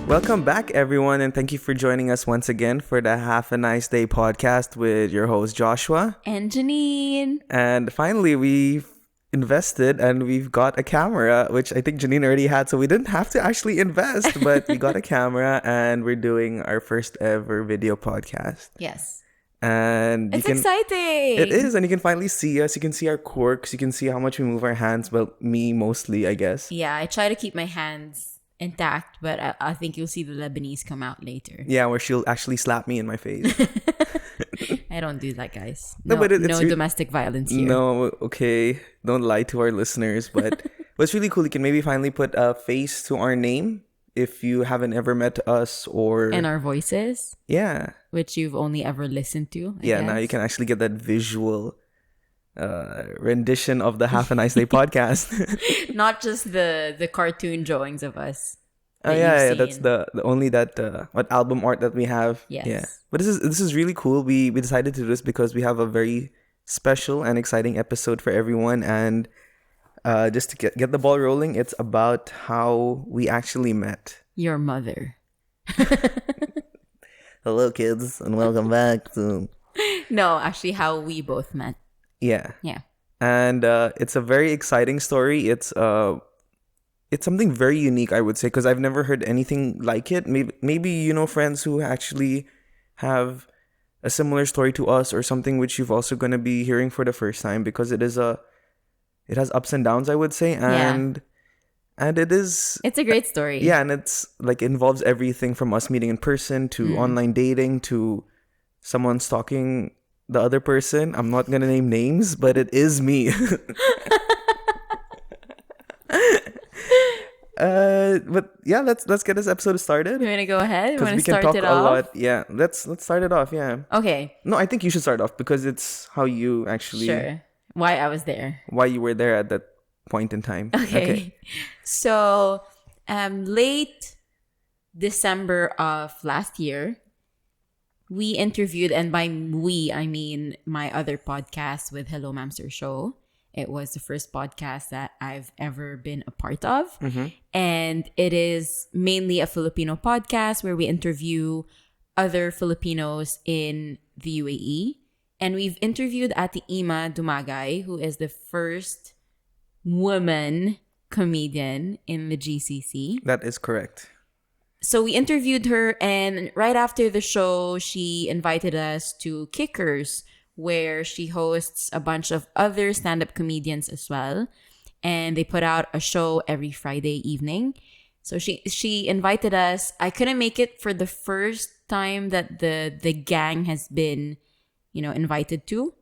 Welcome back, everyone, and thank you for joining us once again for the Half a Nice Day podcast with your host, Joshua. And Janine. And finally, we've invested and we've got a camera, which I think Janine already had, so we didn't have to actually invest, but we got a camera and we're doing our first ever video podcast. Yes. And it's exciting. It is, and you can finally see us. You can see our quirks. You can see how much we move our hands. Well, me mostly, I guess. Yeah, I try to keep my hands intact, but I think you'll see the Lebanese come out later. Yeah, where she'll actually slap me in my face. I don't do that, guys. No, but no domestic violence here. No, okay. Don't lie to our listeners. But what's really cool, you can maybe finally put a face to our name if you haven't ever met us or... And our voices. Yeah. Which you've only ever listened to, I guess. Now you can actually get that visual rendition of the Half a Nice Day podcast. Not just the cartoon drawings of us. Oh yeah, that's the only that what album art that we have. Yes. Yeah. But this is really cool. We decided to do this because we have a very special and exciting episode for everyone, and just to get the ball rolling, it's about how we actually met. Your mother. Hello kids and welcome back to... No, actually how we both met. Yeah. Yeah. And it's a very exciting story. It's something very unique, I would say, because I've never heard anything like it. Maybe you know friends who actually have a similar story to us or something which you've also going to be hearing for the first time, because it has ups and downs, I would say, and it's a great story. Yeah, and it's like involves everything from us meeting in person to online dating to someone stalking the other person. I'm not going to name names, but it is me. But yeah, let's get this episode started. You want to go ahead? You want to start it off? A lot. Yeah, let's start it off. Yeah. Okay. No, I think you should start off because it's how you actually... Sure. Why I was there. Why you were there at that point in time. Okay. So, late December of last year, we interviewed, and by we, I mean my other podcast with Hello Mamster Show. It was the first podcast that I've ever been a part of. Mm-hmm. And it is mainly a Filipino podcast where we interview other Filipinos in the UAE. And we've interviewed Ate Ima Dumagay, who is the first woman comedian in the GCC. That is correct. So we interviewed her, and right after the show, she invited us to Kickers, where she hosts a bunch of other stand-up comedians as well. And they put out a show every Friday evening. So she invited us. I couldn't make it for the first time that the gang has been, invited to.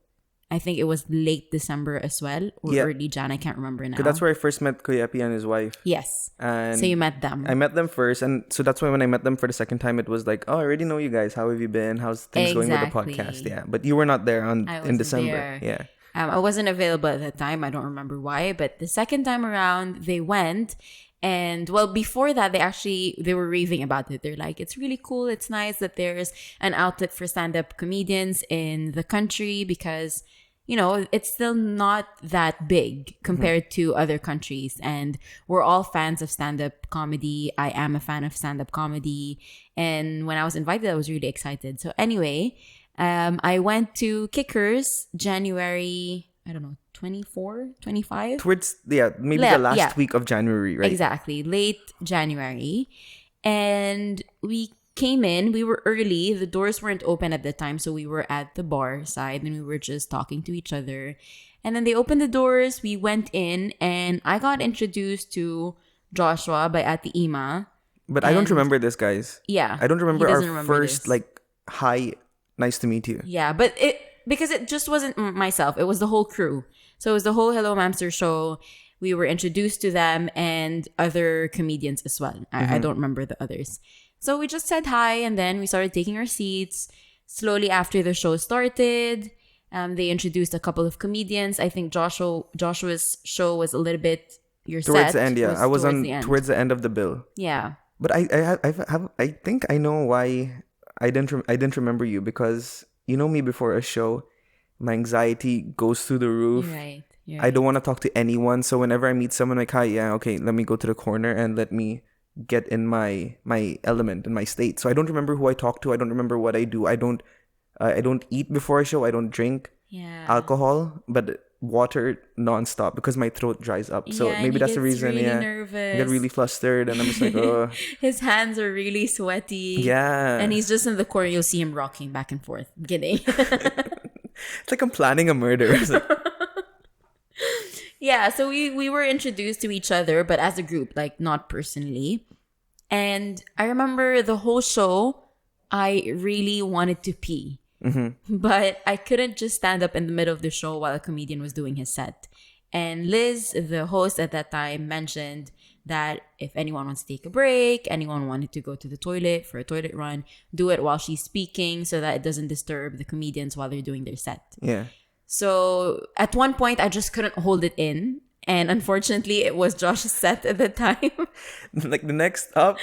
I think it was late December as well, or early Jan. I can't remember now. That's where I first met Kuya Epi and his wife. Yes. And so you met them. I met them first, and so that's why when I met them for the second time, it was like, oh, I already know you guys. How have you been? How's things going with the podcast? Yeah, but you were not there in December. There. Yeah. I wasn't available at that time. I don't remember why, but the second time around, they went. And well, before that, they were raving about it. They're like, it's really cool. It's nice that there's an outlet for stand-up comedians in the country because, it's still not that big compared to other countries. And we're all fans of stand-up comedy. I am a fan of stand-up comedy. And when I was invited, I was really excited. So anyway, I went to Kickers January, 24, 25? Towards, maybe the last week of January, right? Exactly. Late January. And we came in. We were early. The doors weren't open at the time. So we were at the bar side and we were just talking to each other. And then they opened the doors. We went in and I got introduced to Joshua by Ate Ima. But I don't remember this, guys. Yeah. I don't remember our first, hi, nice to meet you. Yeah, but because it just wasn't myself. It was the whole crew. So it was the whole Hello Mamster Show. We were introduced to them and other comedians as well. I don't remember the others. So we just said hi and then we started taking our seats. Slowly after the show started, they introduced a couple of comedians. I think Joshua's show was a little bit towards the end. Yeah, I was towards the end of the bill. Yeah, but I think I know why I didn't remember you, because you know me before a show, my anxiety goes through the roof. You're right. I don't want to talk to anyone, so whenever I meet someone, like, hi, yeah, okay, let me go to the corner and let me get in my element, in my state. So I don't remember who I talk to. I don't remember what I do. I don't eat before a show. I don't drink Yeah. alcohol, but water nonstop because my throat dries up. So Yeah, and maybe he that's the gets reason. really Yeah, I nervous. get really flustered, and I'm just like, oh, His hands are really sweaty. yeah. And he's just in the corner. You'll see him rocking back and forth. Kidding. It's like I'm planning a murder. It's like, Yeah, so we were introduced to each other, but as a group, like not personally. And I remember the whole show, I really wanted to pee. But I couldn't just stand up in the middle of the show while a comedian was doing his set. And Liz, the host at that time, mentioned that if anyone wants to take a break, anyone wanted to go to the toilet for a toilet run, do it while she's speaking so that it doesn't disturb the comedians while they're doing their set. yeah. So at one point, I just couldn't hold it in. And unfortunately, it was Josh's set at the time. Like next up,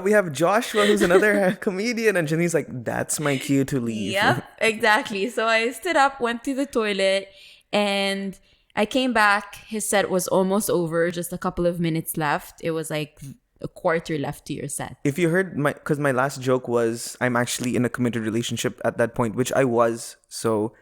we have Joshua, who's another comedian, and Janine's like, "That's my cue to leave." Yep, exactly. So I stood up, went to the toilet, and I came back. His set was almost over, just a couple of minutes left. It was like a quarter left to your set. If you heard because my last joke was I'm actually in a committed relationship at that point, which I was. So,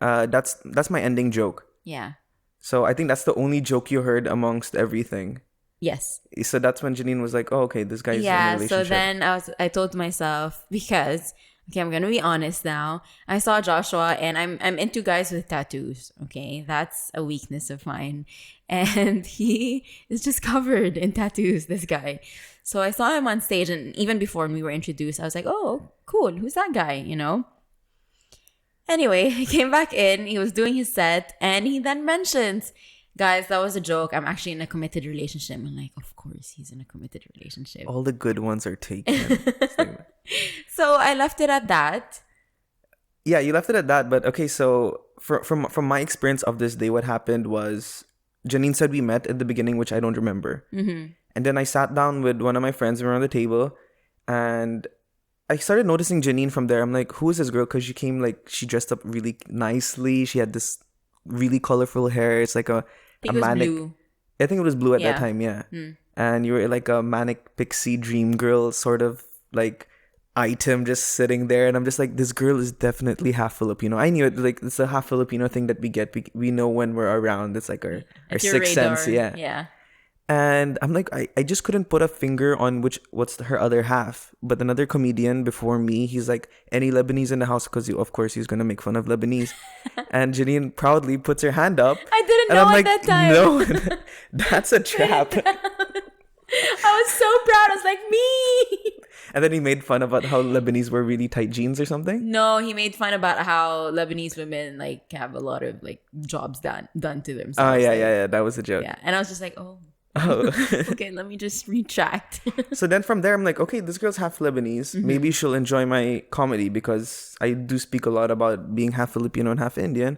that's my ending joke. Yeah. So I think that's the only joke you heard amongst everything. Yes. So that's when Janine was like, "Oh, okay, this guy's in a Yeah. relationship." So then I told myself, because okay, I'm gonna be honest now. I saw Joshua, and I'm into guys with tattoos. Okay, that's a weakness of mine, and he is just covered in tattoos. This guy. So I saw him on stage, and even before we were introduced, I was like, "Oh, cool. Who's that guy?" You know. Anyway, he came back in. He was doing his set, and he then mentions, "Guys, that was a joke. I'm actually in a committed relationship." I'm like, "Of course, he's in a committed relationship." All the good ones are taken. It's like- So I left it at that. yeah, you left it at that. But okay, so from my experience of this day, what happened was Janine said we met at the beginning, which I don't remember. And then I sat down with one of my friends. We were on the table, and I started noticing Janine from there. I'm like, who is this girl? Because she came she dressed up really nicely. She had this really colorful hair. It's like a I think it was manic. blue. I think it was blue at that Yeah. time, yeah. And you were like a manic pixie dream girl sort of like item just sitting there. And I'm just like, this girl is definitely half Filipino. I knew it. Like, it's a half Filipino thing that we get. We know when we're around. It's like our It's your sixth radar. sense, yeah. Yeah. And I'm like, I just couldn't put a finger on what's her other half. But another comedian before me, he's like, any Lebanese in the house? Because of course he's gonna make fun of Lebanese. And Janine proudly puts her hand up. I didn't And know I'm at like, that time. no, that's a trap. I was so proud. I was like, me. And then he made fun about how Lebanese wear really tight jeans or something. No, he made fun about how Lebanese women like have a lot of like jobs done to themselves. Oh yeah, like, yeah. That was a joke. Yeah, and I was just like, oh. Oh. Okay, let me just retract. So then from there, I'm like, okay, this girl's half Lebanese. Maybe she'll enjoy my comedy because I do speak a lot about being half Filipino and half Indian.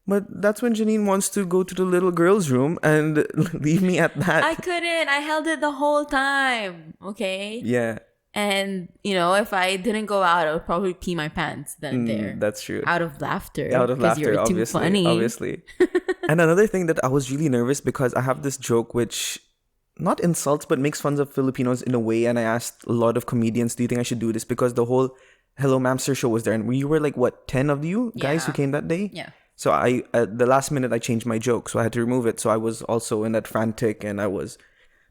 But that's when Janine wants to go to the little girl's room and leave me at that. I couldn't. I held it the whole time. Okay. Yeah, And, if I didn't go out, I would probably pee my pants then there. that's true. Out of laughter. Out of because laughter, you're too obviously. funny. Obviously. And another thing that I was really nervous because I have this joke which not insults but makes fun of Filipinos in a way. And I asked a lot of comedians, do you think I should do this? Because the whole Hello Mamster show was there. And we were like, what, 10 of you guys who Yeah. came that day? Yeah. So I, at the last minute, I changed my joke. So I had to remove it. So I was also in that frantic and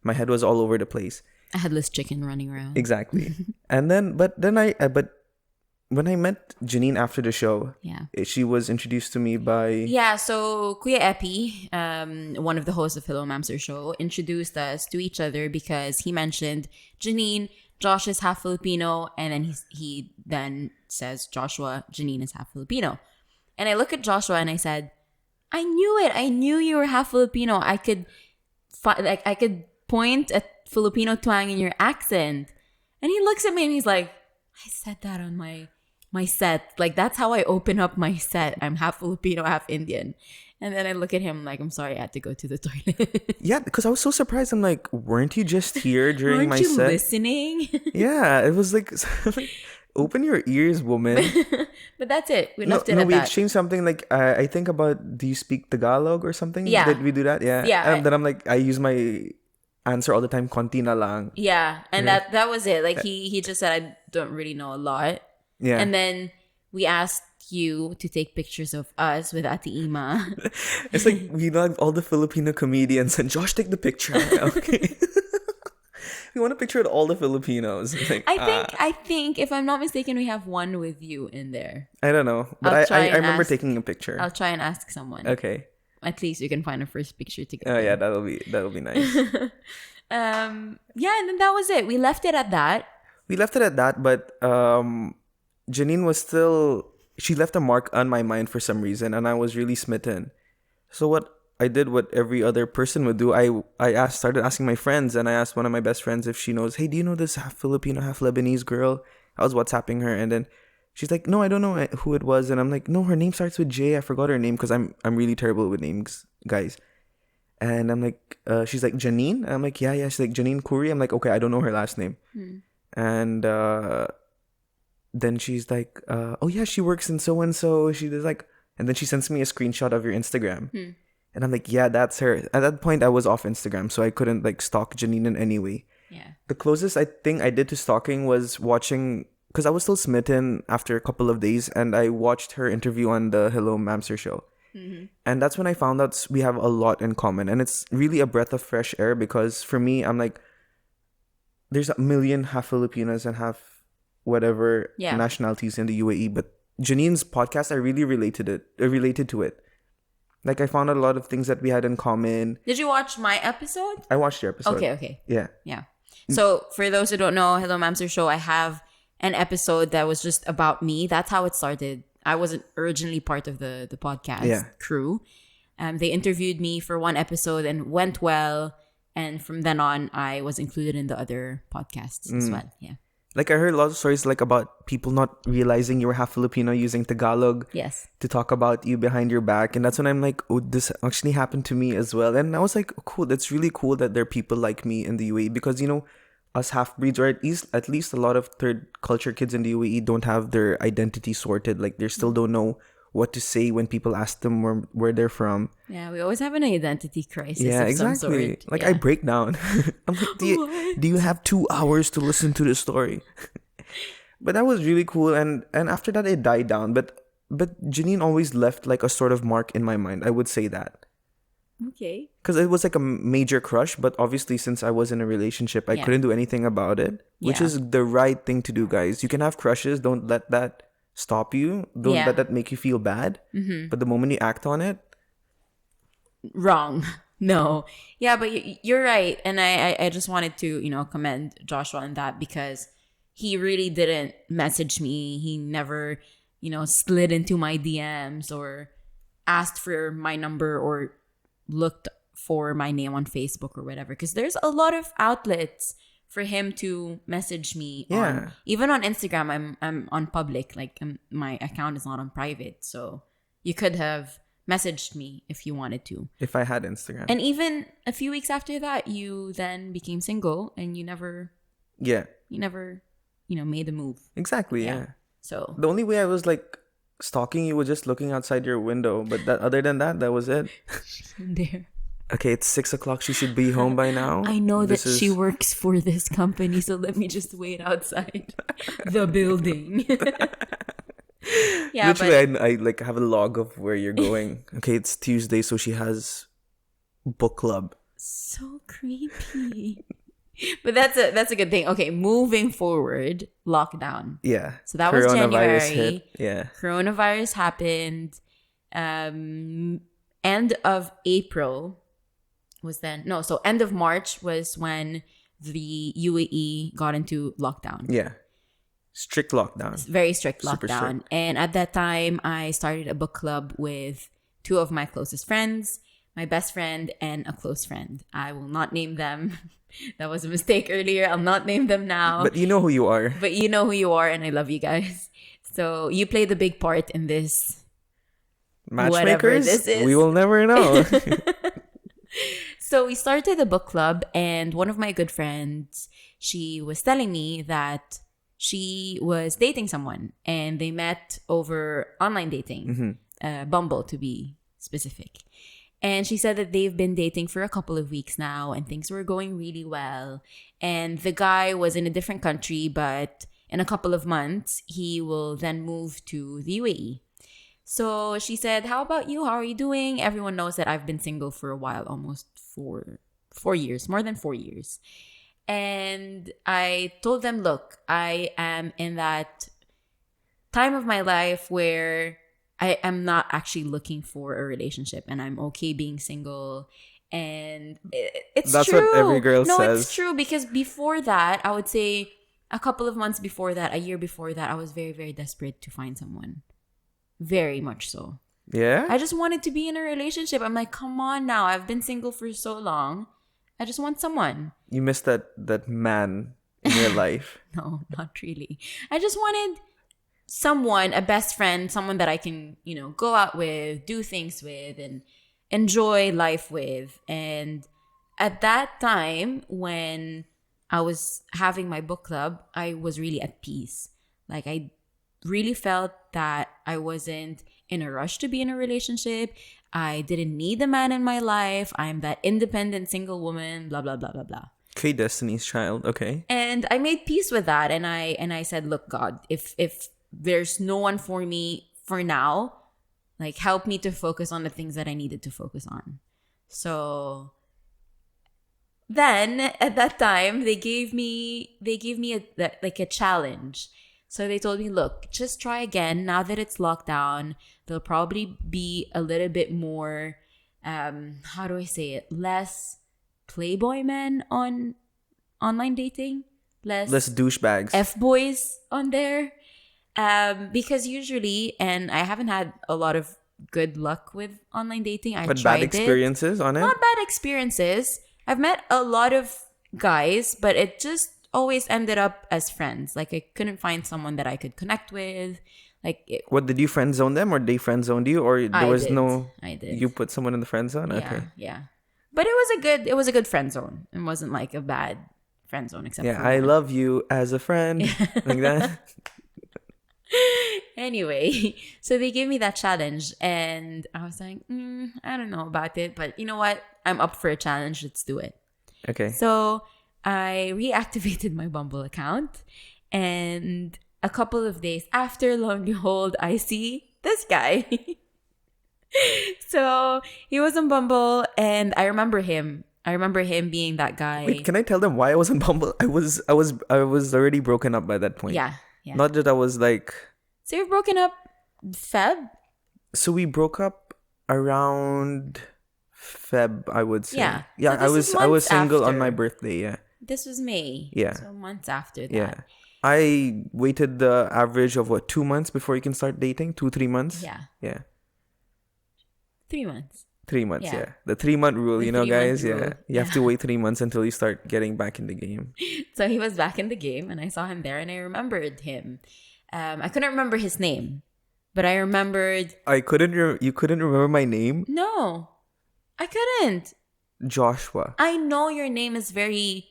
my head was all over the place. A headless chicken running around. Exactly. And then, but when I met Janine after the show, Yeah. she was introduced to me by, Yeah, so Kuya Epi, one of the hosts of Hello Mamster Show, introduced us to each other because he mentioned Janine, Josh is half Filipino, and then he then says Joshua, Janine is half Filipino. And I look at Joshua and I said, I knew it. I knew you were half Filipino. I could I could point at Filipino twang in your accent. And he looks at me and he's like, I said that on my set. Like, that's how I open up my set. I'm half Filipino, half Indian. And then I look at him like, I'm sorry, I had to go to the toilet. yeah, because I was so surprised. I'm like, weren't you just here during Weren't my you set? listening? Yeah, it was like, open your ears, woman. But that's it. We left it no, at we that. exchanged something like, I think about, do you speak Tagalog or something? Yeah. Did we do that? Yeah. Yeah, And then I'm like, I use my answer all the time, konti na lang. Yeah, and Yeah. that was it. Like he just said, I don't really know a lot. Yeah. And then we asked you to take pictures of us with Ate Ima. It's like we love all the Filipino comedians and Josh, take the picture. Okay. We want a picture of all the Filipinos. It's like, I think if I'm not mistaken, we have one with you in there. I don't know. But I'll try I and remember ask- taking a picture. I'll try and ask someone. Okay. At least we can find a first picture Oh together. yeah, that'll be nice. Yeah, and then that was it. We left it at that. We left it at that, but Janine was still, she left a mark on my mind for some reason, and I was really smitten. So what I did, what every other person would do, started asking my friends, and I asked one of my best friends if she knows, hey, do you know this half Filipino, half Lebanese girl? I was WhatsApping her, and then she's like, no, I don't know who it was, and I'm like, no, her name starts with J. I forgot her name because I'm really terrible with names, guys. And I'm like, she's like, Janine? And I'm like, yeah. She's like, Janine Kuri? I'm like, okay, I don't know her last name. And then she's like, oh yeah, she works in so-and-so. She does like, and then she sends me a screenshot of your Instagram. And I'm like, yeah, that's her. At that point, I was off Instagram, so I couldn't like stalk Janine in any way. Yeah. The closest I think I did to stalking was watching, because I was still smitten after a couple of days, and I watched her interview on the Hello Mamser show. And that's when I found out we have a lot in common. And it's really a breath of fresh air because for me, I'm like, there's a million half Filipinas and half whatever nationalities in the UAE. But Janine's podcast, I really related to it. Like I found out a lot of things that we had in common. Did you watch my episode? I watched your episode. Okay. Yeah. So for those who don't know, Hello Mamser Show, I have an episode that was just about me. That's how it started. I wasn't originally part of the podcast crew. They interviewed me for one episode and went well. And from then on, I was included in the other podcasts as well. Yeah. Like I heard a lot of stories like about people not realizing you were half Filipino using Tagalog to talk about you behind your back. And that's when I'm like, oh, this actually happened to me as well. And I was like, oh, cool. That's really cool that there are people like me in the UAE because, you know, us half-breeds, or at least a lot of third culture kids in the UAE don't have their identity sorted. Like they still don't know what to say when people ask them where they're from. Yeah, we always have an identity crisis. Yeah, of exactly. Some sort. Like I break down. I'm like, do you have 2 hours to listen to the story? But that was really cool, and after that it died down. But Janine always left like a sort of mark in my mind. I would say that. Okay. Because it was like a major crush, but obviously since I was in a relationship, I couldn't do anything about it, which is the right thing to do, guys. You can have crushes. Don't let that stop you. Don't let that make you feel bad. But the moment you act on it, wrong. No. Yeah, but you're right. And I just wanted to, commend Joshua on that because he really didn't message me. He never, slid into my DMs or asked for my number or looked for my name on Facebook or whatever. Because there's a lot of outlets for him to message me on. Even on Instagram, I'm on public. Like my account is not on private. So you could have messaged me if you wanted to. If I had Instagram. And even a few weeks after that, you then became single and you never made the move. Exactly, yeah. So the only way I was like stalking you was just looking outside your window. But other than that was it. There. Okay, it's 6:00. She should be home by now. I know that she works for this company, so let me just wait outside the building. Yeah, literally, I like have a log of where you're going. Okay, it's Tuesday, so she has book club. So creepy. But that's a good thing. Okay, moving forward, lockdown. Yeah. So that was January. Hit. Yeah. Coronavirus happened. End of April was then end of March was when the UAE got into lockdown. Yeah. Strict lockdown. Very strict Super lockdown. strict. And at that time, I started a book club with 2 of my closest friends, my best friend and a close friend. I will not name them. That was a mistake earlier. I'll not name them now. But you know who you are. But you know who you are, and I love you guys. So you played the big part in this. Matchmakers? This is. We will never know. So we started the book club, and one of my good friends, she was telling me that she was dating someone, and they met over online dating, Bumble to be specific. And she said that they've been dating for a couple of weeks now and things were going really well. And the guy was in a different country, but in a couple of months, he will then move to the UAE. So she said, "How about you? How are you doing?" Everyone knows that I've been single for a while, almost 4 years, more than 4 years. And I told them, look, I am in that time of my life where I am not actually looking for a relationship and I'm okay being single. And it's That's true. what every girl No, says. it's true because before that, I would say a couple of months before that, a year before that, I was very, very desperate to find someone. Very much so. Yeah? I just wanted to be in a relationship. I'm like, come on now. I've been single for so long. I just want someone. You missed that man in your life. No, not really. I just wanted someone, a best friend, someone that I can, go out with, do things with, and enjoy life with. And at that time, when I was having my book club, I was really at peace. Like, I really felt that I wasn't in a rush to be in a relationship. I didn't need a man in my life. I'm that independent single woman, blah, blah, blah, blah, blah. Okay, Destiny's Child. Okay. And I made peace with that. And I said, look, God, if there's no one for me for now, like, help me to focus on the things that I needed to focus on. So then at that time, they gave me a challenge. So they told me, look, just try again. Now that it's locked down, there'll probably be a little bit more, how do I say it? Less playboy men on online dating. Less douchebags. F-boys on there. Because usually, and I haven't had a lot of good luck with online dating. But bad experiences on it? Not bad experiences. I've met a lot of guys, but it just always ended up as friends. Like, I couldn't find someone that I could connect with. What, did you friend zone them or they friend zoned you, or there was no? I did. You put someone in the friend zone. Yeah, okay. yeah. But it was a good friend zone. It wasn't like a bad friend zone, except for I one. love you as a friend, like that. Anyway, so they gave me that challenge, and I was like, I don't know about it, but you know what? I'm up for a challenge. Let's do it. Okay. So I reactivated my Bumble account, and a couple of days after, lo and behold, I see this guy. So he was on Bumble, and I remember him. I remember him being that guy. Wait, can I tell them why I was on Bumble? I was already broken up by that point. Yeah. Not that I was like. So you've broken up Feb? So we broke up around Feb, I would say. Yeah. Yeah, So this is I was months single on after. my birthday, yeah. This was May. Yeah. So months after that. Yeah. I waited the average of 2 months before you can start dating? 2-3 months? Yeah. Yeah. 3 months. 3 months, Yeah. yeah. The 3-month rule, The you know, 3-month guys. rule. Yeah. You have to wait 3 months until you start getting back in the game. So he was back in the game, and I saw him there, and I remembered him. I couldn't remember his name, but I remembered. You couldn't remember my name? No, I couldn't. Joshua. I know your name is very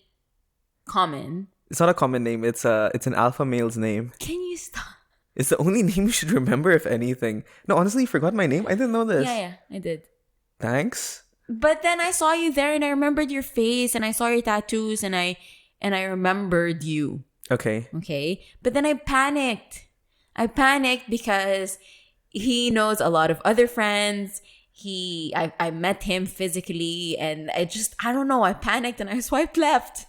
common. It's not a common name. It's an alpha male's name. Can you stop? It's the only name you should remember, if anything. No, honestly, you forgot my name. I didn't know this. Yeah, I did. Thanks. But then I saw you there, and I remembered your face, and I saw your tattoos, and I remembered you. Okay. Okay. But then I panicked. Because he knows a lot of other friends. I met him physically, and I don't know. I panicked and I swiped left.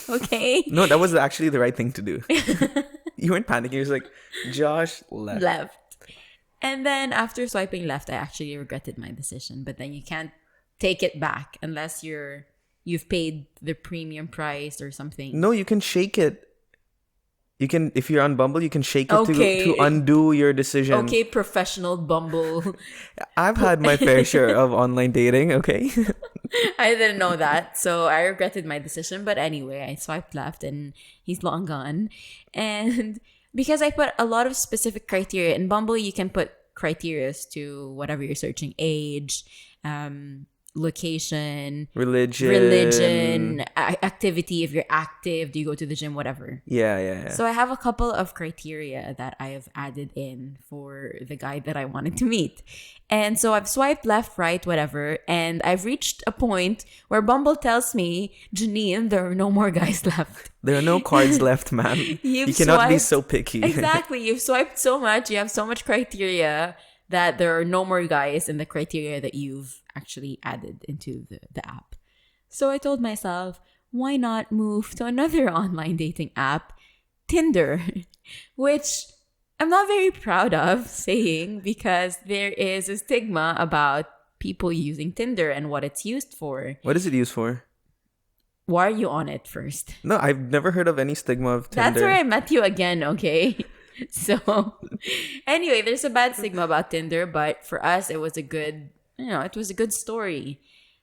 Okay. No, that was actually the right thing to do. You weren't panicking. You were just like, Josh left. And then after swiping left, I actually regretted my decision. But then you can't take it back unless you've paid the premium price or something. No, you can shake it. You can, if you're on Bumble, you can shake it Okay. to undo your decision. Okay, professional Bumble. I've had my fair share of online dating, okay? I didn't know that. So I regretted my decision. But anyway, I swiped left and he's long gone. And because I put a lot of specific criteria in Bumble, you can put criteria to whatever you're searching: age, location, Religion. activity, if you're active, do you go to the gym, whatever. Yeah. So I have a couple of criteria that I have added in for the guy that I wanted to meet. And so I've swiped left, right, whatever, and I've reached a point where Bumble tells me, Janine, there are no more guys left. There are no cards left, ma'am. You cannot be so picky. Exactly. You've swiped so much. You have so much criteria that there are no more guys in the criteria that you've actually added into the app. So I told myself, why not move to another online dating app, Tinder, which I'm not very proud of saying because there is a stigma about people using Tinder and what it's used for. What is it used for? Why are you on it first? No, I've never heard of any stigma of Tinder. That's where I met you again, okay? So, anyway, there's a bad stigma about Tinder, but for us, it was a good, it was a good story.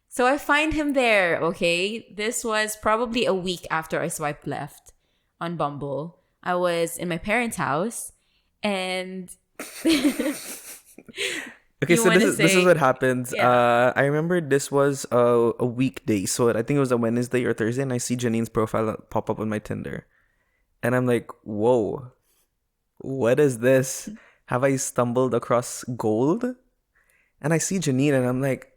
So I find him there, okay? This was probably a week after I swiped left on Bumble. I was in my parents' house, and okay, so this is what happens. Yeah. I remember this was a weekday, so I think it was a Wednesday or Thursday, and I see Janine's profile pop up on my Tinder, and I'm like, whoa. What is this? Have I stumbled across gold? And I see Janine and I'm like,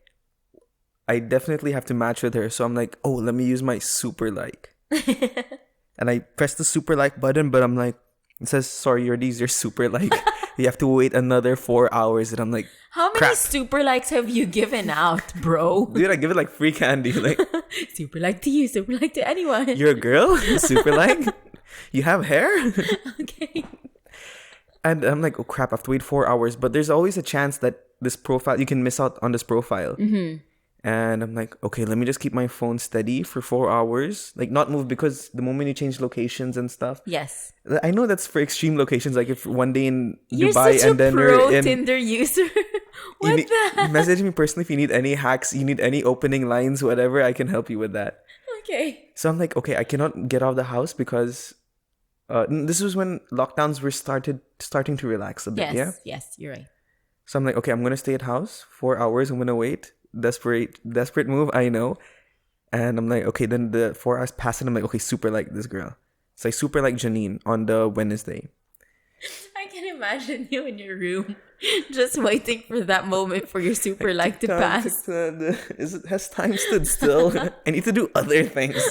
I definitely have to match with her. So I'm like, oh, let me use my super like. And I press the super like button, but I'm like, it says, sorry, you already used your super like. You have to wait another 4 hours. And I'm like, how many crap. super likes have you given out, bro? Dude, I give it like free candy. Like, super like to you, super like to anyone. You're a girl? Super like? You have hair? Okay. And I'm like, oh crap, I have to wait 4 hours. But there's always a chance that this profile, you can miss out on this profile. Mm-hmm. And I'm like, okay, let me just keep my phone steady for 4 hours. Like, not move because the moment you change locations and stuff. Yes. I know that's for extreme locations. Like, if one day in You're Dubai such and then pro you're in. Tinder user. What the? Message me personally if you need any hacks, you need any opening lines, whatever, I can help you with that. Okay. So I'm like, okay, I cannot get out of the house because this was when lockdowns were starting to relax a bit. Yes, you're right. So I'm like, okay, I'm gonna stay at house 4 hours. I'm gonna wait. Desperate move, I know. And I'm like, okay, then the 4 hours pass and I'm like, okay, super like this girl. So I super like Janine on the Wednesday. I can imagine you in your room just waiting for that moment for your super like to pass. Has time stood still? I need to do other things.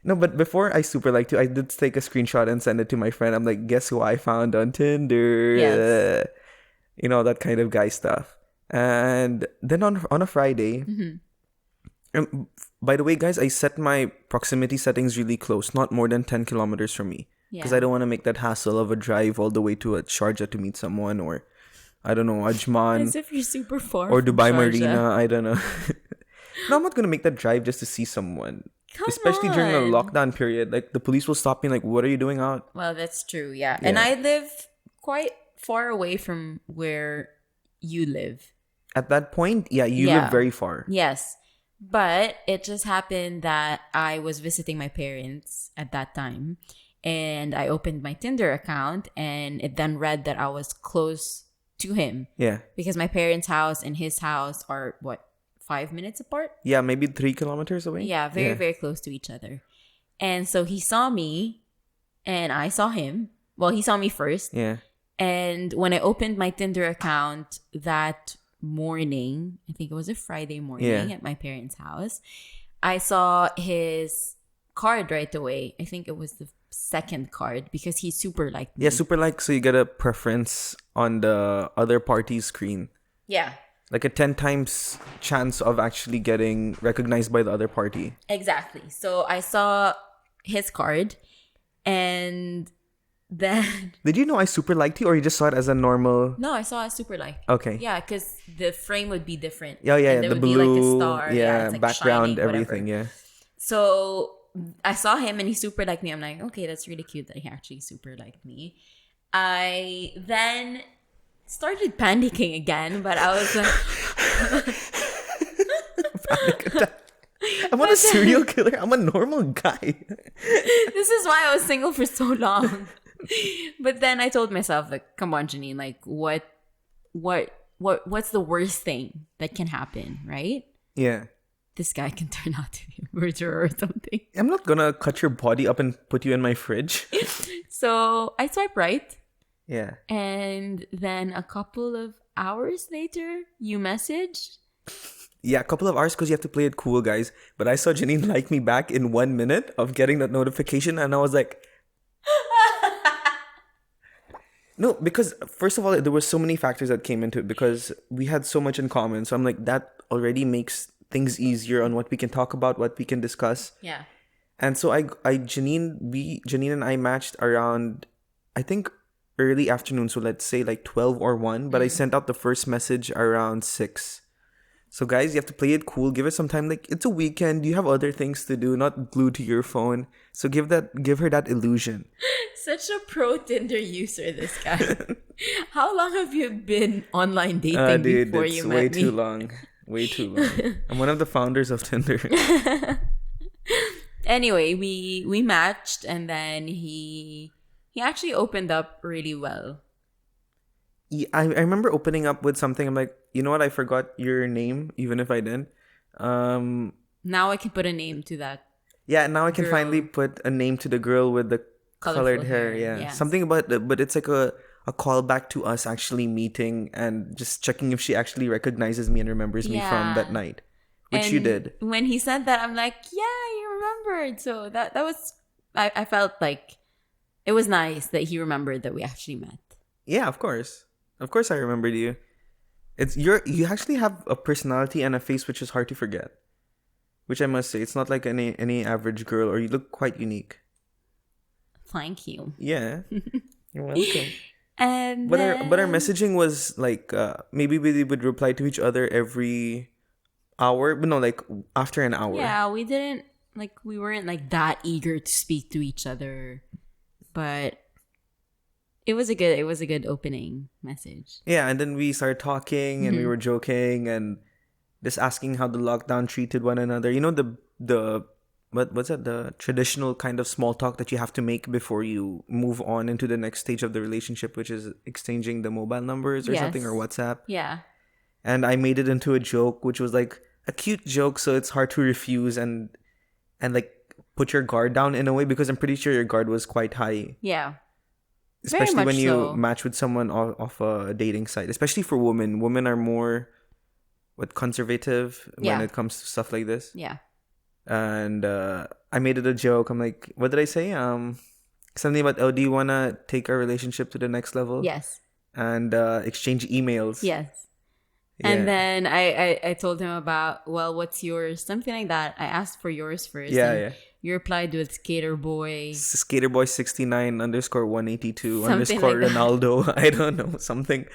No, but before I super liked you, I did take a screenshot and send it to my friend. I'm like, guess who I found on Tinder? Yes. That kind of guy stuff. And then on a Friday, by the way, guys, I set my proximity settings really close, not more than 10 kilometers from me. Because I don't want to make that hassle of a drive all the way to Sharjah to meet someone, or I don't know, Ajman. As if you're super far or from Dubai Sharjah. Marina. I don't know. No, I'm not going to make that drive just to see someone. Come Especially on. during a lockdown period. Like, the police will stop me like, what are you doing out? Well, that's true, yeah. And I live quite far away from where you live. At that point, you live very far. Yes. But it just happened that I was visiting my parents at that time. And I opened my Tinder account and it then read that I was close to him. Yeah. Because my parents' house and his house are, 5 minutes apart? Yeah, maybe 3 kilometers away. Yeah, very close to each other. And so he saw me and I saw him. Well, he saw me first. Yeah. And when I opened my Tinder account that morning, I think it was a Friday morning at my parents' house, I saw his card right away. I think it was the second card because he super liked me. Yeah, super like, so you get a preference on the other party's screen. Yeah. Like a 10 times chance of actually getting recognized by the other party. Exactly. So I saw his card and then... Did you know I super liked you or you just saw it as a normal... No, I saw a super like. Okay. Yeah, because the frame would be different. Yeah, And there the would blue, be like a star. It's like background, shining, everything, whatever. So I saw him and he super liked me. I'm like, okay, that's really cute that he actually super liked me. I then started panicking again, but I was like... Panic attack. I'm not a serial killer. I'm a normal guy. This is why I was single for so long. But then I told myself, like, come on, Janine, like, what's the worst thing that can happen, right? Yeah. this guy can turn out to be a murderer or something. I'm not gonna cut your body up and put you in my fridge. So I swipe right. Yeah. And then a couple of hours later, you messaged. Yeah, a couple of hours because you have to play it cool, guys. But I saw Janine like me back in 1 minute of getting that notification, and I was like, no, because first of all, there were so many factors that came into it because we had so much in common. So I'm like, that already makes things easier on what we can talk about, what we can discuss. Yeah. And so Janine and I matched around, I think, early afternoon. So let's say like 12 or 1, but I sent out the first message around 6. So guys, you have to play it cool. Give it some time. Like, it's a weekend. You have other things to do, not glued to your phone. So give her that illusion. Such a pro Tinder user, this guy. How long have you been online dating Dude, before it's you way met me? too long. Way too long. I'm one of the founders of Tinder. Anyway, we matched, and then he actually opened up really well. Yeah, I remember opening up with something. I'm like, you know what? I forgot your name, even if I didn't. Now I can put a name to that. Yeah, now I can Girl. finally put a name to the girl with the Colorful colored hair. hair, Yeah. yes. Something about it, but it's like a callback to us actually meeting and just checking if she actually recognizes me and remembers me from that Yeah. night, which you And did. when he said that, I'm like, yeah, you remembered. So that was, I felt like it was nice that he remembered that we actually met. Yeah, of course. Of course I remembered you. You actually have a personality and a face which is hard to forget. Which I must say, it's not like any average girl, or you look quite unique. Thank you. Yeah. You're welcome. And But our messaging was like maybe we would reply to each other every hour, but no, like after an hour. yeah, we weren't like that eager to speak to each other, but it was a good opening message. Yeah, and then we started talking and we Mhm. were joking and just asking how the lockdown treated one another. You know, the what's that, the traditional kind of small talk that you have to make before you move on into the next stage of the relationship, which is exchanging the mobile numbers or something, or Yes. WhatsApp. Yeah. And I made it into a joke, which was like a cute joke, so it's hard to refuse and like put your guard down in a way, because I'm pretty sure your guard was quite high, Yeah. Very especially much when you so. match with someone off a dating site, especially for women. Women are more conservative when Yeah. it comes to stuff like this. Yeah. And I made it a joke. I'm like, what did I say? Something about, oh, do you wanna take our relationship to the next level? Yes. And exchange emails. Yes. Yeah. And then I told him about, well, what's yours? Something like that. I asked for yours first. Yeah, and yeah. You replied with Skater Boy. Skaterboy69_182 Something underscore like that. Ronaldo. I don't know. Something.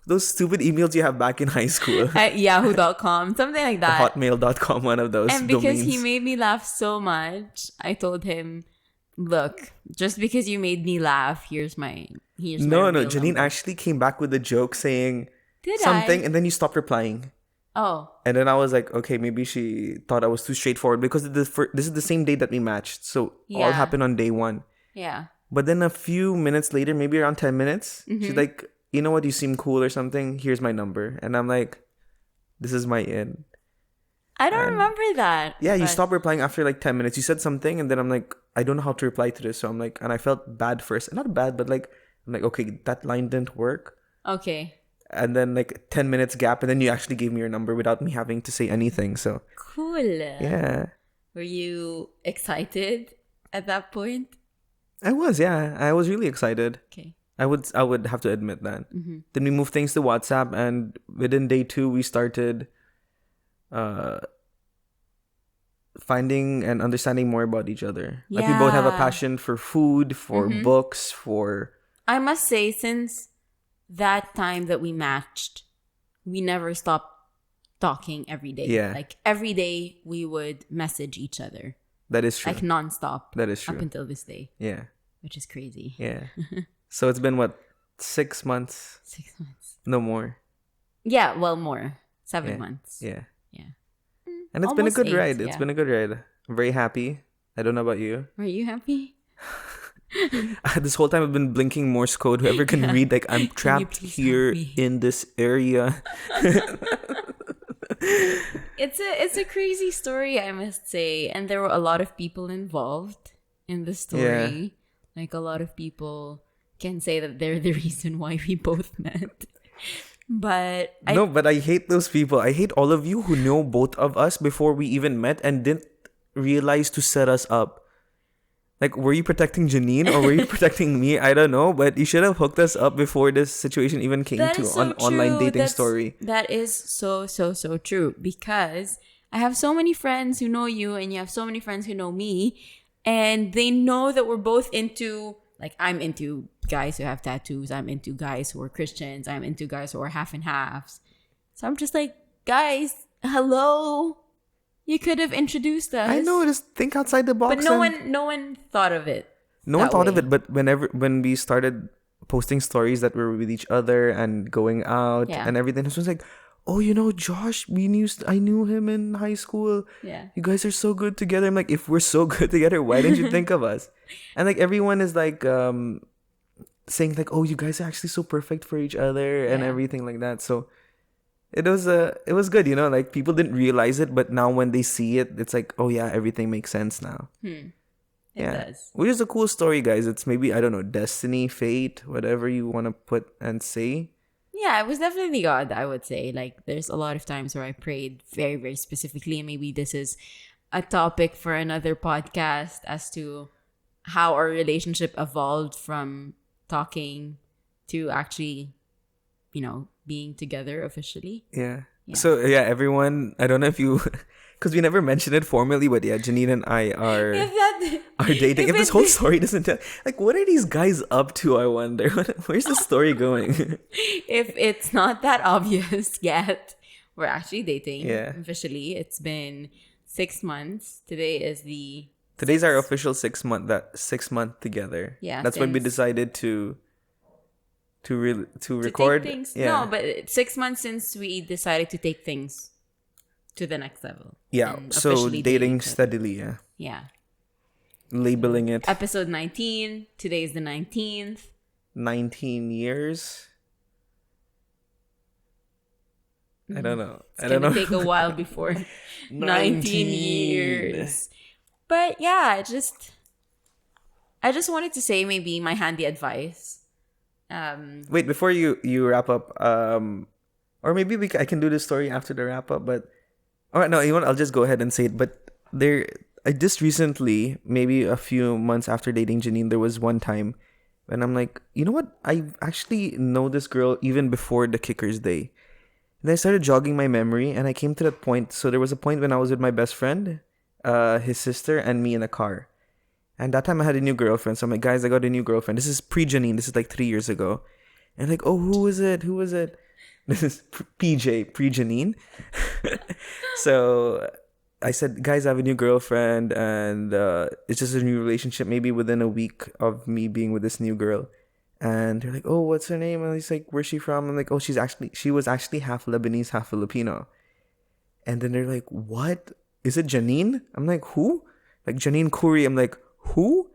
Those stupid emails you have back in high school. At yahoo.com. Something like that. Hotmail.com, one of those And because domains. he made me laugh so much, I told him, look, just because you made me laugh, here's my No, real Janine number. actually came back with a joke saying Did something, I? and then you stopped replying. Oh. And then I was like, okay, maybe she thought I was too straightforward, because this is the same day that we matched. So all Yeah. happened on day one. Yeah. But then a few minutes later, maybe around 10 minutes, she's Mm-hmm. like, you know what? You seem cool or something. Here's my number. And I'm like, this is my in. I don't And- remember that. Yeah, you but- stopped replying after like 10 minutes. You said something, and then I'm like, I don't know how to reply to this. So I'm like, and I felt bad first. Not bad, but like, I'm like, okay, that line didn't work. Okay. And then like 10 minutes gap, and then you actually gave me your number without me having to say anything. So Cool. yeah, Were you excited at that point? I was. Yeah, I was really excited. Okay. I would have to admit that. Mm-hmm. Then we moved things to WhatsApp, and within day 2, we started finding and understanding more about each other. Like, we both have a Yeah. passion for food, for Mhm. books, for I must say, since that time that we matched, we never stopped talking every day. Yeah. Like every day we would message each other. that is true. Like nonstop. That is Up true. until this day. Yeah, Which is crazy. yeah. So it's been what, 6 months? 6 months. No more. Yeah, well more. 7 Yeah. months. Yeah. Yeah. And it's been a Almost good 8, ride. It's yeah. been a good ride. I'm very happy. I don't know about you. Were you happy? This whole time I've been blinking Morse code. Whoever can Yeah. read, like, I'm Can you trapped please here help me? in this area. It's a crazy story, I must say, and there were a lot of people involved in the Yeah. story. Like a lot of people can say that they're the reason why we both met. But No, but I hate those people. I hate all of you who know both of us before we even met and didn't realize to set us up. Like, were you protecting Janine or were you protecting me? I don't know, but you should have hooked us up before this situation even came that to is so an online true. dating story. That is so true because I have so many friends who know you, and you have so many friends who know me, and they know that we're both into, like, I'm into guys who have tattoos. I'm into guys who are Christians. I'm into guys who are half and halves. So I'm just like, guys, hello. You could have introduced us. I know, just think outside the box. but no one thought of it. No one that thought of way. it, but when we started posting stories that were with each other and going out Yeah. and everything, it was like, oh, Josh, I knew him in high school. Yeah. You guys are so good together. I'm like, if we're so good together, why didn't you think of us? And like everyone is like saying like, oh, you guys are actually so perfect for each other and Yeah. everything like that. So it was good, like people didn't realize it, but now when they see it, it's like, oh yeah, everything makes sense now. It does. Which is a cool story, guys. It's maybe, I don't know, destiny, fate, whatever you want to put and say. Yeah, it was definitely God, I would say. Like, there's a lot of times where I prayed very, very specifically, and maybe this is a topic for another podcast as to how our relationship evolved from talking to actually, being together officially. Yeah. Yeah. So, yeah, everyone, I don't know if you, because we never mentioned it formally, but yeah, Janine and I are dating. If this whole story doesn't tell, like, what are these guys up to, I wonder? Where's the story going? if it's not that obvious yet, we're actually dating. Yeah. Officially. It's been 6 months. Today is the Today's our official 6 month together. Yeah, That's when we since- decided to to record. take things. Yeah. No, but it's 6 months since we decided to take things to the next level. Yeah. and So officially date dating each other. steadily. Yeah. Yeah. Labeling it Episode 19. Today is the 19th. 19 years. I don't know. It's I don't gonna know. take a while before 19 years. But yeah, I just wanted to say maybe my handy advice. Wait, before you wrap up, or maybe I can do this story after the wrap up. But all right, no, you want? I'll just go ahead and say it. But I just recently, maybe a few months after dating Janine, there was one time when I'm like, you know what? I actually know this girl even before the Kickers Day. And I started jogging my memory, and I came to that point. So there was a point when I was with my best friend, his sister, and me in a car. And that time I had a new girlfriend. So I'm like, guys, I got a new girlfriend. This is pre-Janine. This is like 3 years ago. And like, oh, who is it? Who is it? This is PJ, pre-Janine. So I said, guys, I have a new girlfriend. And it's just a new relationship, maybe within a week of me being with this new girl. And they're like, oh, what's her name? And he's like, where's she from? I'm like, oh, she was actually half Lebanese, half Filipino. And then they're like, what? Is it Janine? I'm like, who? Like Janine Kuri. I'm like, who?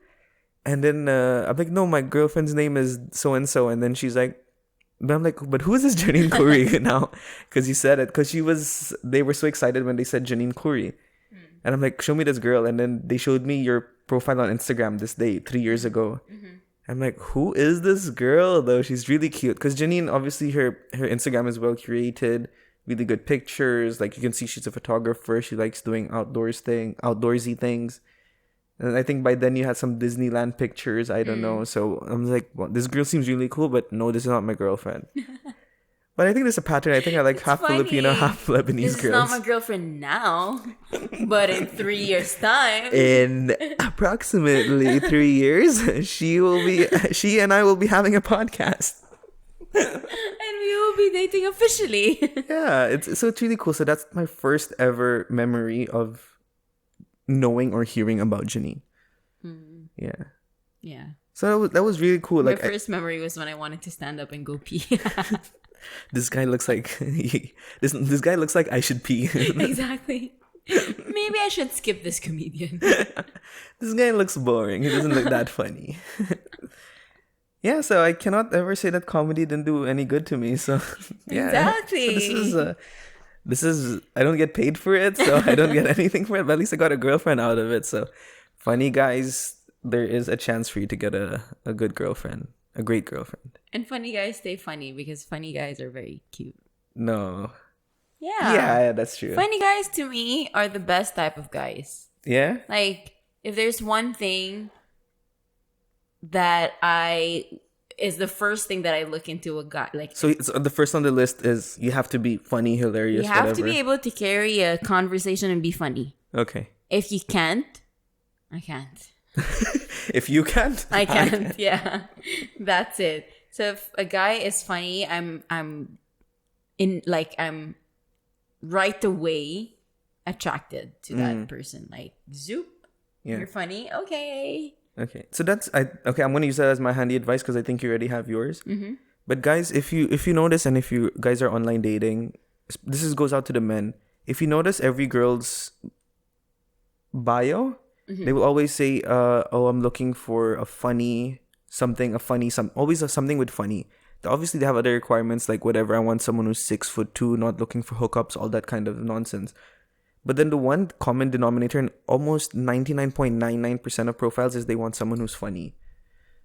And then I'm like, no, my girlfriend's name is so and so. And then she's like, but I'm like, but who is this Janine Kuri now? Because you said it. Because they were so excited when they said Janine Kuri. And I'm like, show me this girl. And then they showed me your profile on Instagram this day, 3 years ago. I'm like, who is this girl though? She's really cute. Because Janine, obviously her Instagram is well curated, really good pictures. Like you can see she's a photographer. She likes doing outdoorsy things. And I think by then you had some Disneyland pictures. I don't know. So I'm like, well, this girl seems really cool, but no, this is not my girlfriend. But I think there's a pattern. I think I like It's half funny. Filipino, half Lebanese This is girls. not my girlfriend now, but in 3 years' time. In approximately 3 years, she and I will be having a podcast. And we will be dating officially. Yeah, it's really cool. So that's my first ever memory of knowing or hearing about Janine. Yeah. Yeah. So that was really cool. My Like first memory was when I wanted to stand up and go pee. this guy looks like this guy looks like I should pee. Exactly. Maybe I should skip this comedian. This guy looks boring. He doesn't look that funny. Yeah, so I cannot ever say that comedy didn't do any good to me. So yeah, Exactly. So this is I don't get paid for it, so I don't get anything for it, but at least I got a girlfriend out of it. So funny guys, there is a chance for you to get a good girlfriend, a great girlfriend. And funny guys stay funny because funny guys are very cute. No. Yeah. Yeah, that's true. Funny guys to me are the best type of guys. Yeah? Like, if there's one thing that is the first thing that I look into a guy, like, So the first on the list is you have to be funny, hilarious, you have whatever. to be able to carry a conversation and be funny. Okay. If you can't, I can't. If you can't, I can't. Yeah. That's it. So if a guy is funny, I'm right away attracted to that person. Like, zoop, Yeah. you're funny. Okay. Okay. So okay, I'm going to use that as my handy advice because I think you already have yours. Mm-hmm. But guys, if you notice, and if you guys are online dating, goes out to the men. If you notice every girl's bio, they will always say, "Oh, I'm looking for a funny something, always something with funny." Obviously, they have other requirements like whatever. I want someone who's 6'2", not looking for hookups, all that kind of nonsense. But then the one common denominator in almost 99.99% of profiles is they want someone who's funny.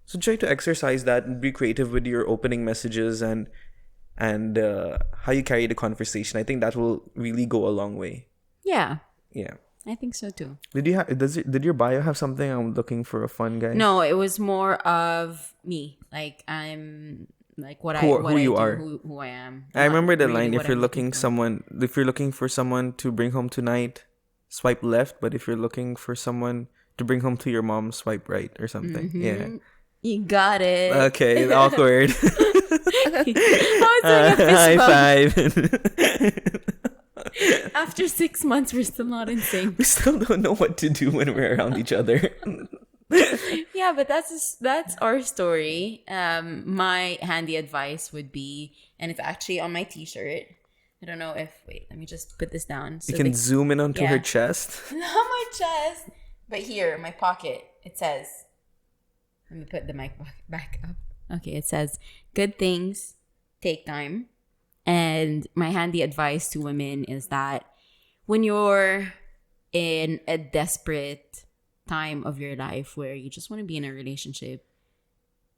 So try to exercise that and be creative with your opening messages and how you carry the conversation. I think that will really go a long way. Yeah. Yeah. I think so too. Did your bio have something? I'm looking for a fun guy. No, it was more of me. Like, I'm like what Who I you do, are. who I am. I remember the Not really line: what if you're I'm looking for someone to bring home tonight, swipe left. But if you're looking for someone to bring home to your mom, swipe right or something. Yeah. You got it. Okay, awkward. I was doing a fist High bump. five. After 6 months, we're still not in sync. We still don't know what to do when we're around each other. Yeah, but that's our story. My handy advice would be, and it's actually on my T-shirt. I don't know if let me just put this down. So You can zoom in onto her chest. not my chest, but here, my pocket. It says, let me put the mic back up. Okay, it says, good things take time. And my handy advice to women is that when you're in a desperate time of your life where you just want to be in a relationship,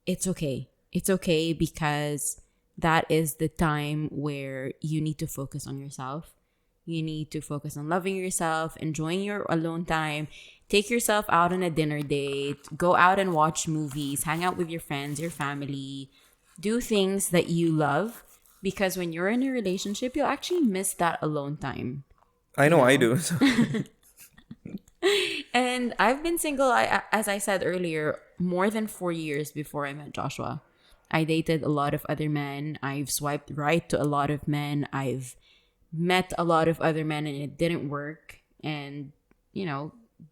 it's okay. It's okay because that is the time where you need to focus on yourself. You need to focus on loving yourself, enjoying your alone time. Take yourself out on a dinner date. Go out and watch movies. Hang out with your friends, your family. Do things that you love. Because when you're in a relationship, you'll actually miss that alone time. I know I do. So. And I've been single, as I said earlier, more than 4 years before I met Joshua. I dated a lot of other men. I've swiped right to a lot of men. I've met a lot of other men and it didn't work. And,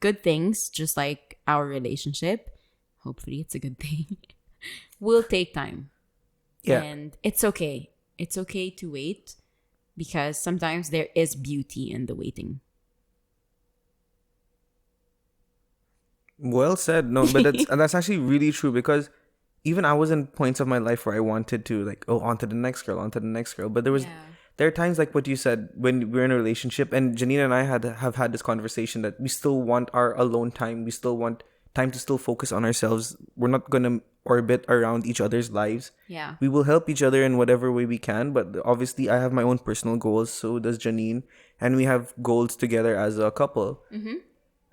good things, just like our relationship, hopefully it's a good thing, will take time. Yeah. And it's okay. It's okay to wait because sometimes there is beauty in the waiting. Well said. No, but that's actually really true because even I was in points of my life where I wanted to on to the next girl, on to the next girl. But there are times like what you said when we're in a relationship, and Janine and I have had this conversation that we still want our alone time. We still want time to still focus on ourselves. We're not gonna orbit around each other's lives. Yeah. We will help each other in whatever way we can, but obviously I have my own personal goals, so does Janine, and we have goals together as a couple. Mm-hmm.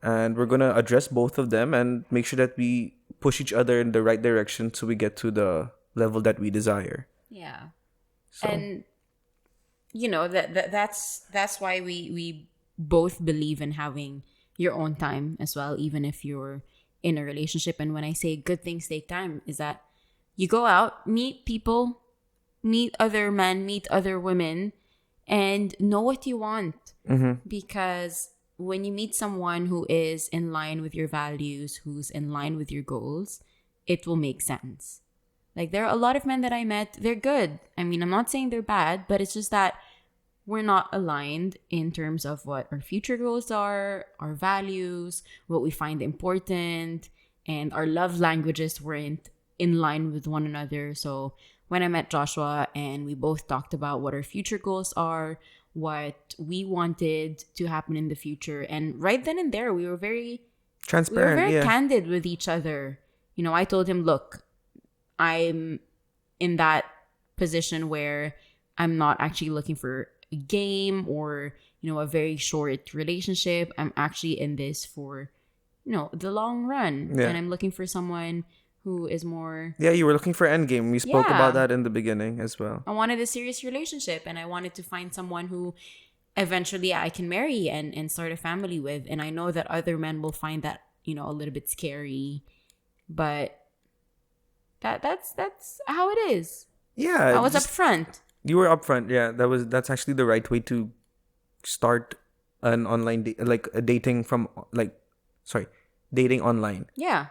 And we're gonna address both of them and make sure that we push each other in the right direction so we get to the level that we desire. Yeah. So. And that's why we both believe in having your own time as well, even if you're in a relationship. And when I say good things take time, is that you go out, meet people, meet other men, meet other women, and know what you want. Mm-hmm. Because when you meet someone who is in line with your values, who's in line with your goals, it will make sense. Like, there are a lot of men that I met, they're good. I mean, I'm not saying they're bad, but it's just that we're not aligned in terms of what our future goals are, our values, what we find important, and our love languages weren't in line with one another. So when I met Joshua and we both talked about what our future goals are, what we wanted to happen in the future. And right then and there, we were very Transparent, yeah. candid with each other. You know, I told him, look, I'm in that position where I'm not actually looking for a game or, you know, a very short relationship. I'm actually in this for, you know, the long run. Yeah. And I'm looking for someone who is more... Yeah, you were looking for endgame. We spoke Yeah. about that in the beginning as well. I wanted a serious relationship, and I wanted to find someone who eventually I can marry and start a family with. And I know that other men will find that, you know, a little bit scary, but that's how it is. Yeah. I was upfront. You were upfront. Yeah, that's actually the right way to start an online dating online. Yeah.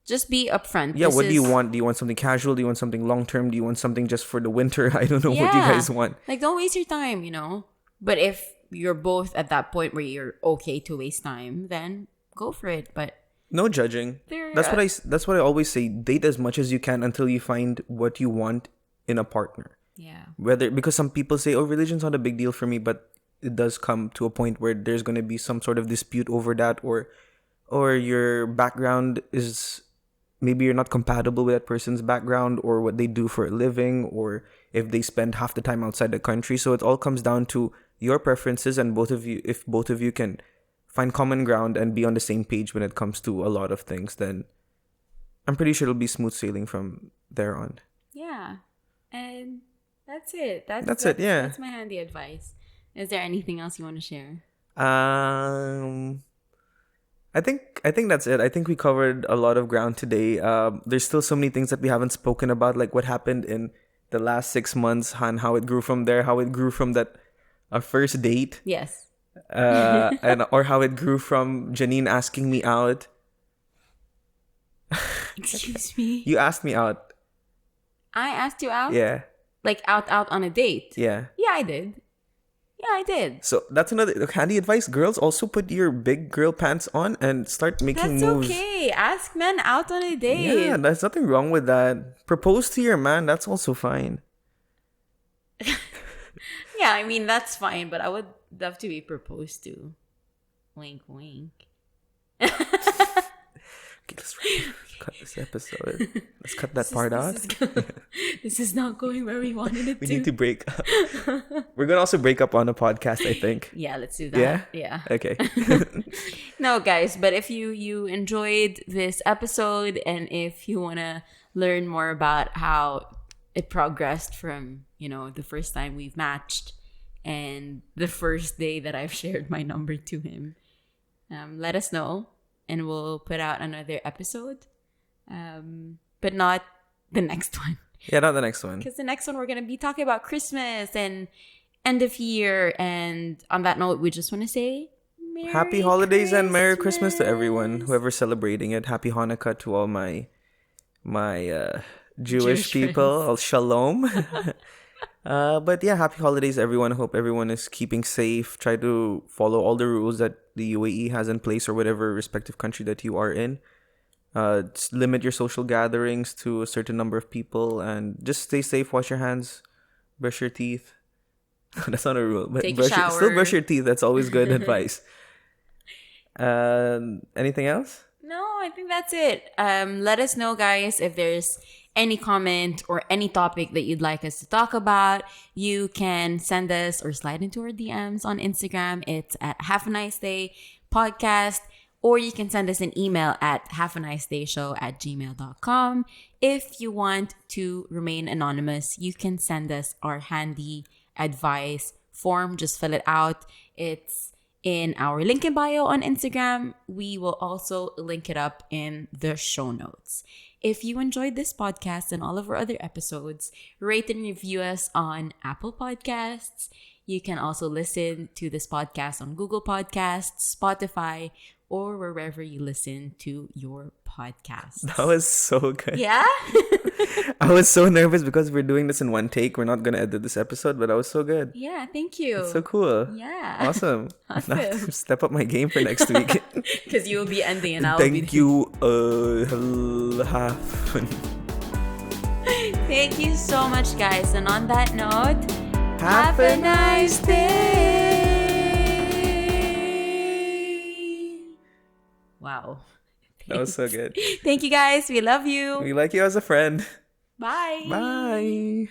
Just be upfront. Yeah, This what do you is- want? Do you want something casual? Do you want something long term? Do you want something just for the winter? I don't know what you Yeah. guys want. Like, don't waste your time, you know? But if you're both at that point where you're okay to waste time, then go for it. But No judging. That's what I always say. Date as much as you can until you find what you want in a partner. yeah. Because some people say, "Oh, religion's not a big deal for me," but it does come to a point where there's going to be some sort of dispute over that, or your background is, maybe you're not compatible with that person's background or what they do for a living, or if they spend half the time outside the country. So it all comes down to your preferences, and if both of you can find common ground and be on the same page when it comes to a lot of things, then I'm pretty sure it'll be smooth sailing from there on. Yeah. And that's it. That's it, yeah. That's my handy advice. Is there anything else you want to share? I think that's it. I think we covered a lot of ground today. There's still so many things that we haven't spoken about, like what happened in the last 6 months and how it grew from there, how it grew from that first date, Yes. or how it grew from Janine asking me out. Excuse me. You asked me out. I asked you out? Yeah. Like out on a date? Yeah. Yeah, I did. Yeah, I did. So that's another handy advice. Girls, also put your big girl pants on and start making That's moves. okay. Ask men out on a date. Yeah, there's nothing wrong with that. Propose to your man. That's also fine. Yeah, I mean, that's fine, but I would love to be proposed to. Wink, wink. Okay, let's cut this episode. Let's cut that part out. This is not going where we wanted it We to. need to break up. We're gonna also break up on a podcast, I think. Yeah, let's do that. Yeah? Yeah. Okay. No, guys, but if you enjoyed this episode and if you want to learn more about how it progressed from, you know, the first time we've matched and the first day that I've shared my number to him, let us know and we'll put out another episode. But not the next one. Yeah, not the next one. Because the next one we're going to be talking about Christmas and end of year. And on that note, we just want to say Happy holidays and Merry Christmas to everyone, whoever's celebrating it. Happy Hanukkah to all my Jewish people. Shalom. But yeah, happy holidays, everyone. Hope everyone is keeping safe. Try to follow all the rules that the UAE has in place, or whatever respective country that you are in. Just limit your social gatherings to a certain number of people, and just stay safe. Wash your hands, brush your teeth. That's not a rule, but Take a shower. still brush your teeth. That's always good advice. Anything else? No, I think that's it. Let us know, guys, if there's any comment or any topic that you'd like us to talk about. You can send us or slide into our DMs on Instagram. It's at Have a Nice Day Podcast. Or you can send us an email at haveanicedayshow@gmail.com. If you want to remain anonymous, you can send us our handy advice form. Just fill it out. It's in our link in bio on Instagram. We will also link it up in the show notes. If you enjoyed this podcast and all of our other episodes, rate and review us on Apple Podcasts. You can also listen to this podcast on Google Podcasts, Spotify, or wherever you listen to your podcasts. That was so good. Yeah? I was so nervous because we're doing this in one take. We're not going to edit this episode, but that was so good. Yeah, thank you. It's so cool. Yeah. Awesome. Awesome. Now I have to step up my game for next week. Because you will be ending and I'll be... Thank you. Thank you so much, guys. And on that note, Have a nice day. Wow. That was so good. Thank you guys. We love you. We like you as a friend. Bye. Bye.